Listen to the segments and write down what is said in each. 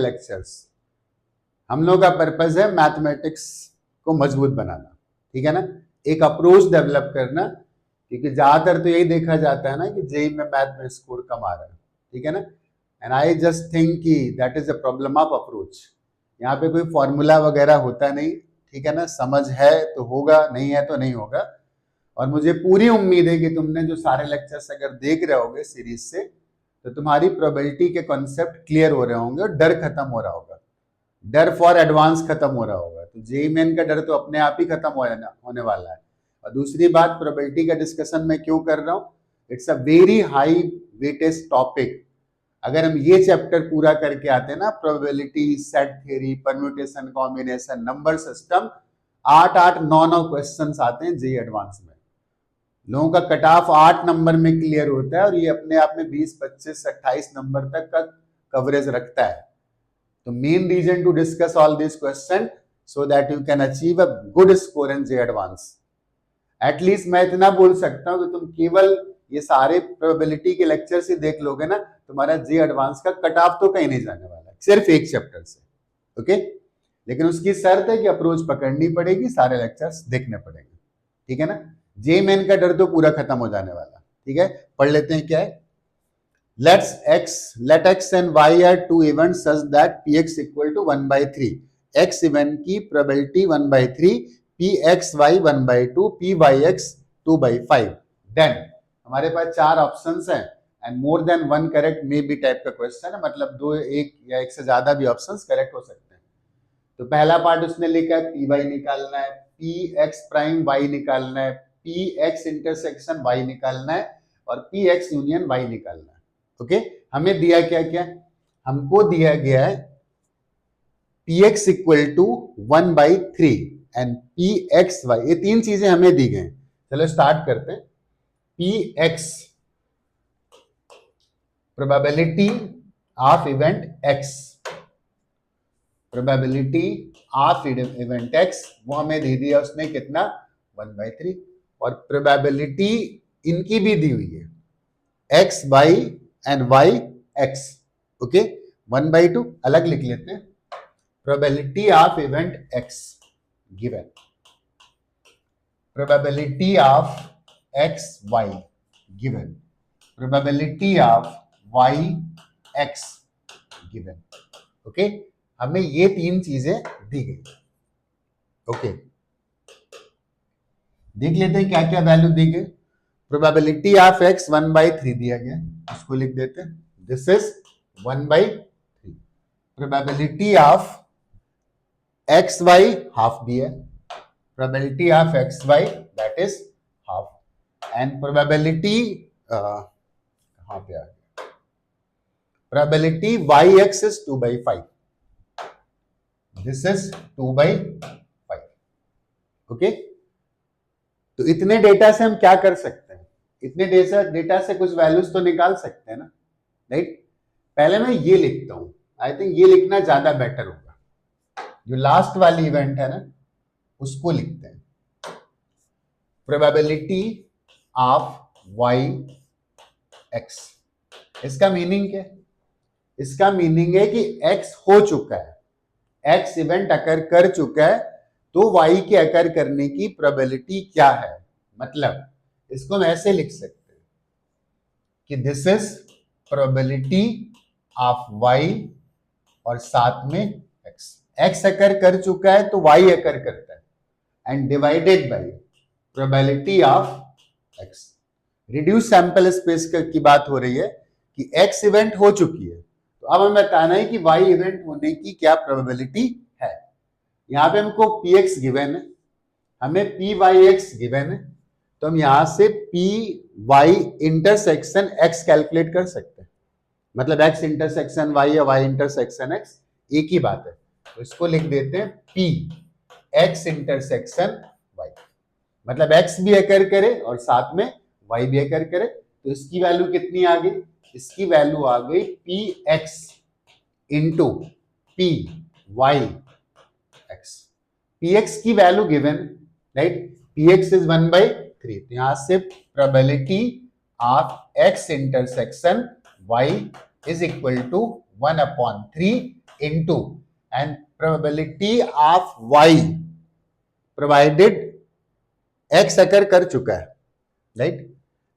Lectures, हम लोग का पर्पज है मैथमेटिक्स को मजबूत बनाना, ठीक है ना, एक अप्रोच डेवलप करना, क्योंकि ज्यादातर तो यही देखा जाता है ना कि जेई में मैथ में स्कोर कम आ रहा है, ठीक है ना। एंड आई जस्ट थिंक कि that is a problem of approach. यहाँ पे कोई फॉर्मूला वगैरह होता नहीं, ठीक है ना, समझ है तो होगा, नहीं है तो नहीं होगा। और मुझे पूरी उम्मीद है कि तुमने जो सारे लेक्चर्स अगर देख रहे होगे सीरीज से, तो तुम्हारी प्रोबेबिलिटी के कॉन्सेप्ट क्लियर हो रहे होंगे और डर खत्म हो रहा होगा, डर फॉर एडवांस खत्म हो रहा होगा। तो जेई मेन का डर तो अपने आप ही खत्म होने वाला है। और दूसरी बात, प्रोबेबिलिटी का डिस्कशन मैं क्यों कर रहा हूँ, it's a very high weightage topic. अगर हम ये चैप्टर पूरा करके आते हैं ना, probability, set theory, permutation, combination, number system, 8-8, 9-9 questions आते हैं जेई एडवांस में। लोगों का कट ऑफ 8 नंबर में क्लियर होता है और ये अपने आप में 20, 25, 28 नंबर तक का कवरेज रखता है। तो main reason to discuss all this question so that you can achieve a good score in JEE advance. At least मैं इतना बोल सकता हूं कि तुम केवल ये सारे प्रोबेबिलिटी के लेक्चर से देख लोगे ना, तुम्हारा जेई एडवांस का कट ऑफ तो कहीं नहीं जाने वाला, सिर्फ एक चैप्टर से, ओके। लेकिन उसकी शर्त है कि अप्रोच पकड़नी पड़ेगी, सारे लेक्चर्स देखने पड़ेंगे, ठीक है ना। जेई मेन का डर तो पूरा खत्म हो जाने वाला, ठीक है। पढ़ लेते हैं क्या है। let x and y are two events such that px equal to 1/3। x event की प्रोबेबिलिटी 1/3, pxy 1/2, pyx 2/5। देन हमारे पास 4 ऑप्शंस हैं and more than 1 correct may be type का क्वेश्चन है, मतलब 2, 1 या 1 से ज्यादा भी ऑप्शंस करेक्ट हो सकते हैं। तो पहला पार्ट उसने लिखा है py निकालना है, px प्राइम y निकालना है, px इंटरसेक्शन y निकालना है और px यूनियन y निकालना है, ओके। हमें दिया क्या क्या, हमको दिया गया है px equal to 1/3 and pxy, ये 3 चीजें हमें दी गई। चलो स्टार्ट करते हैं। px probability of event x, probability of event x वो हमें दे दिया उसने कितना, 1/3। और प्रोबेबिलिटी इनकी भी दी हुई है, x y and y x, okay. 1/2 अलग लिख लेते हैं। Probability of event x given, probability of x y given, probability of y x given, okay. हमें ये 3 चीजें दी गई, ओके। देख लेते हैं क्या क्या वैल्यू दी गई। प्रोबेबिलिटी ऑफ x 1/3 दिया गया, उसको लिख देते हैं, this is 1/3। Probability of x y half दिया, probability of x y that is half, and probability कहां पे आ गया, probability y x is 2/5, this is 2/5, okay. तो इतने डेटा से हम क्या कर सकते हैं, इतने डेटा से कुछ वैल्यूज तो निकाल सकते हैं ना, राइट। पहले मैं ये लिखता हूं, आई थिंक ये लिखना ज्यादा बेटर होगा, जो लास्ट वाली इवेंट है ना उसको लिखते हैं। प्रोबेबिलिटी ऑफ वाई एक्स, इसका मीनिंग क्या है, इसका मीनिंग है कि एक्स हो चुका है, एक्स इवेंट अकर कर चुका है, तो वाई के अकर करने की प्रोबेबिलिटी क्या है। मतलब इसको हम ऐसे लिख सकते हैं कि this is probability of Y और साथ में एक्स, एक्स अकर कर चुका है तो वाई अकर करता है, and divided by probability of x. Reduce sample space की बात हो रही है कि एक्स इवेंट हो चुकी है, तो अब हमें बताना है कि वाई इवेंट होने की क्या प्रोबेबिलिटी है। यहां पे हमको पी एक्स गिवन है, हमें पी वाई एक्स गिवन है, तो हम यहां से P Y intersection X calculate कर सकते हैं। मतलब एक्स इंटरसेक्शन वाई या वाई इंटरसेक्शन एक्स एक ही बात है, तो इसको लिख देते हैं पी एक्स इंटरसेक्शन वाई, मतलब एक्स भी अकर करे और साथ में वाई भी अकर करे। तो इसकी वैल्यू कितनी आ गई, इसकी वैल्यू आ गई P x into P y x. P x की value given, right, P x is 1/3, तो यहां से probability of x intersection y is equal to 1/3 into and probability of y provided x occur कर चुका है, right,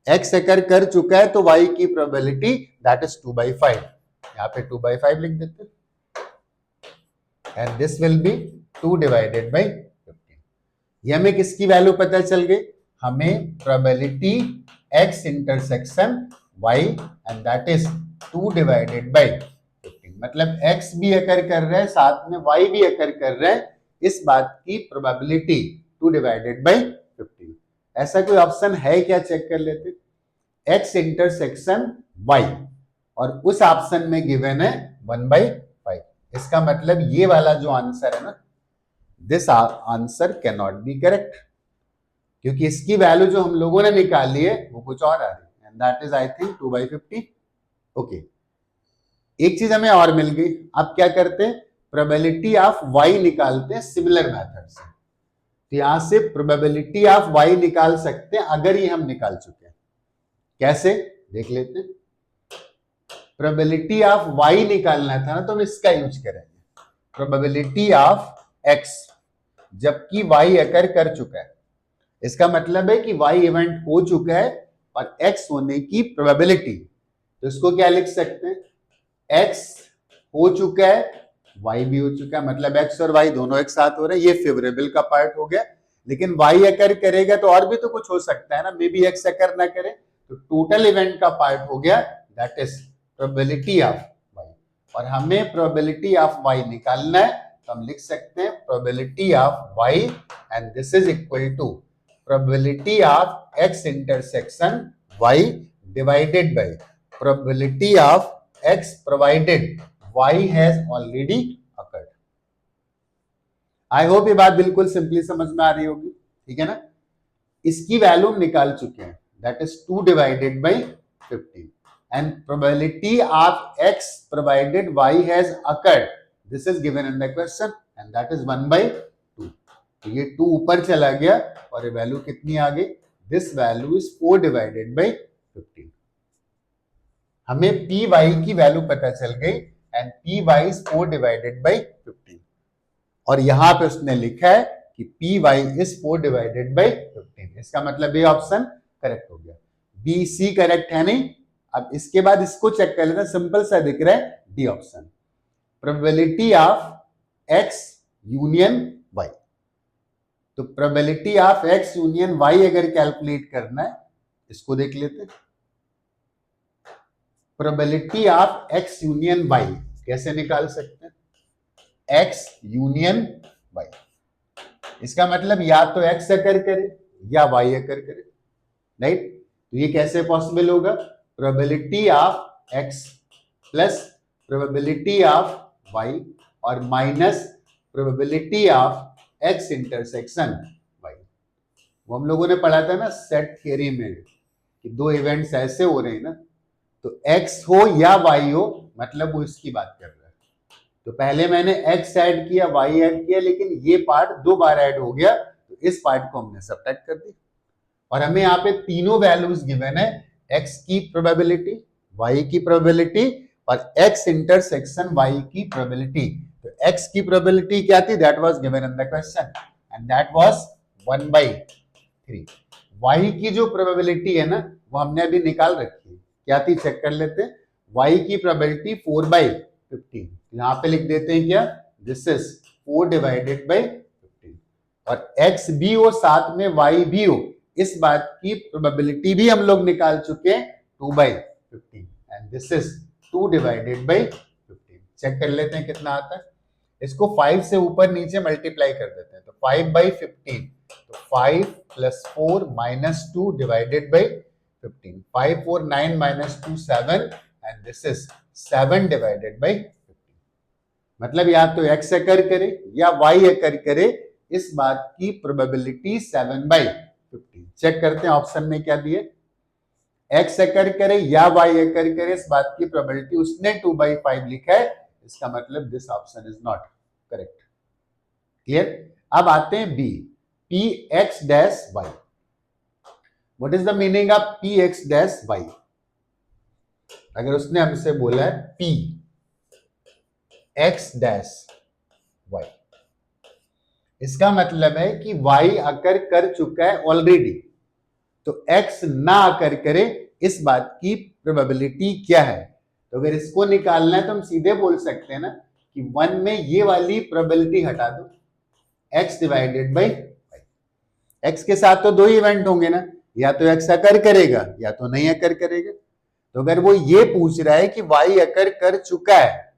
x occur कर चुका है तो y की प्रोबेबिलिटी दैट इज 2/5, यहां पे 2/5 लिख देते and this will B 2 divided by 15। ये हमें किसकी वैल्यू पता चल गई, हमें probability x intersection y and that is 2 divided by 15, मतलब x भी अकर कर रहा है साथ में y भी अकर कर रहा है, इस बात की प्रोबेबिलिटी 2 डिवाइडेड बाई 15। ऐसा कोई ऑप्शन है क्या, चेक कर लेते, x इंटरसेक्शन y और उस ऑप्शन में गिवन है 1/5, इसका मतलब ये वाला जो आंसर है ना, this answer can not be correct, क्योंकि इसकी वैल्यू जो हम लोगों ने निकाली है वो कुछ और आ रही है and that is I think 2/50। Okay, एक चीज हमें और मिल गई, अब क्या करते हैं, प्रोबेबिलिटी ऑफ y निकालते हैं सिमिलर मेथड से, तो यहां से प्रोबेबिलिटी ऑफ y निकाल सकते हैं अगर ये हम निकाल चुके हैं, कैसे देख लेते हैं। प्रोबेबिलिटी ऑफ y निकालना था ना तो हम इसका यूज करेंगे, प्रोबेबिलिटी ऑफ x, जबकि y अकर कर चुका है, इसका मतलब है कि y इवेंट हो चुका है और x होने की प्रोबेबिलिटी, तो इसको क्या लिख सकते हैं, x हो चुका है y भी हो चुका है, मतलब x और y दोनों एक साथ हो रहे हैं, ये फेवरेबल का पार्ट हो गया, लेकिन y अकर करेगा तो और भी तो कुछ हो सकता है ना, मे बी x अकर ना करे, तो टोटल इवेंट का पार्ट हो गया that is probability of y, और हमें प्रोबेबिलिटी ऑफ y निकालना है तो हम लिख सकते हैं probability of y and this is equal to probability of x intersection y divided by probability of x provided y has already occurred। I hope ये बात बिल्कुल सिंपली समझ में आ रही होगी, ठीक है ना। इसकी वैल्यू हम निकाल चुके हैं, that is 2 divided by 15 and probability of x provided y has occurred, this is given in the question and that is 1/2। तो ये 2 ऊपर चला गया और ये वैल्यू कितनी आ गई, this value is 4 divided by 15। हमें पी वाई की वैल्यू पता चल गई and P Y is 4 divided by 15, और यहां पे उसने लिखा है कि P Y is 4 divided by 15, इसका मतलब ये ऑप्शन करेक्ट हो गया, बी सी करेक्ट है नहीं। अब इसके बाद इसको चेक कर लेना, सिंपल सा दिख रहा है D option, probability of x union y, तो probability of x union y अगर कैलकुलेट करना है, इसको देख लेते हैं, probability of x union y कैसे निकाल सकते हैं, एक्स यूनियन वाई, इसका मतलब या तो एक्स अकर करे या वाई अकर करे, राइट। तो ये कैसे पॉसिबल होगा, probability of x plus probability of Y और minus probability of x intersection y. वो हम लोगों ने पढ़ा था ना सेट थ्योरी में कि दो इवेंट्स ऐसे हो रहे हैं ना, तो x हो या y हो, मतलब वो इसकी बात कर रहा है, तो पहले मैंने x ऐड किया y ऐड किया, लेकिन ये पार्ट 2 बार ऐड हो गया, तो इस पार्ट को हमने सब्ट्रैक्ट कर दिया, और हमें यहाँ पे तीनों वैल्यूज गिवन है, x की प्रोबेबिलिटी, y की प्रोबेबिलिटी और x इंटरसेक्शन y की प्रोबेबिलिटी। तो x की प्रोबेबिलिटी क्या थी, that was given in the question and that was 1/3। y की जो प्रोबेबिलिटी है ना वो हमने अभी निकाल रखी है, क्या थी चेक कर लेते हैं, y की प्रोबेबिलिटी 4/15, यहां पे लिख देते हैं क्या, दिस इज 4 डिवाइडेड बाई 15, और x भी हो साथ में y भी हो, इस बात की प्रोबेबिलिटी भी हम लोग निकाल चुके हैं 2/15 and this is 2 divided by 15। Check कर लेते हैं कितना आता है, इसको 5 से ऊपर नीचे मल्टीप्लाई कर देते हैं, तो 5/15, तो 5 + 4 - 2 divided by 15, 5 4 9 - 2 7 and this is 7 divided by 15। मतलब या तो x अकर करे या y अकर करे, इस बात की प्रोबेबिलिटी 7/15। चेक करते हैं ऑप्शन में क्या दिए, x अकर करे या y अकर करे, इस बात की प्रोबेबिलिटी उसने 2/5 लिखा है, इसका मतलब this option is not correct. Clear. अब आते हैं B, px dash y। What is the meaning of px dash y, अगर उसने हमसे बोला है p एक्स डैश वाई। इसका मतलब है कि y अकर कर चुका है ऑलरेडी, तो x ना अकर करे इस बात की प्रोबेबिलिटी क्या है। तो अगर इसको निकालना है तो हम सीधे बोल सकते हैं ना कि 1 में ये वाली प्रोबेबिलिटी हटा दो, x divided by y। x के साथ तो दो ही इवेंट होंगे ना, या तो x अकर करेगा या तो नहीं अकर करेगा। तो अगर वो ये पूछ रहा है कि y अकर कर चुका है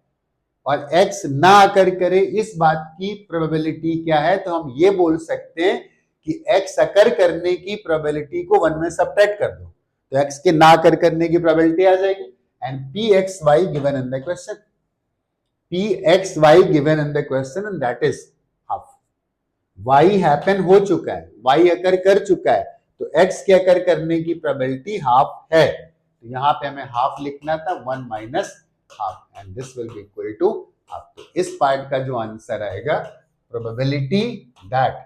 और x ना अकर करे इस बात की प्रोबेबिलिटी क्या है, तो हम ये बोल सकते हैं कि x अकर करने की प्रोबेबिलिटी को 1 में सब्ट्रैक्ट कर दो, तो x के ना अकर करने की प्रोबेबिलिटी आ जाएगी। And pxy given in the question, pxy given in the question and that is half. y happen हो चुका है, y अकर कर चुका है, तो x के अकर करने की प्रोबेबिलिटी हाफ है। तो यहां पे हमें हाफ लिखना था, 1 minus half, and this will be equal to half. तो इस पार्ट का जो आंसर आएगा, probability that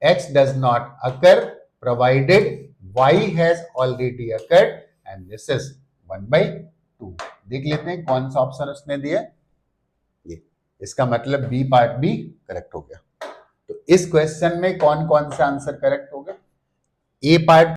x does not occur provided y has already occurred and this is 1/2। देख लेते हैं कौन सा ऑप्शन उसने दिया, ये। इसका मतलब बी पार्ट भी करेक्ट हो गया। तो इस क्वेश्चन में कौन कौन सा आंसर करेक्ट होगा, ए पार्ट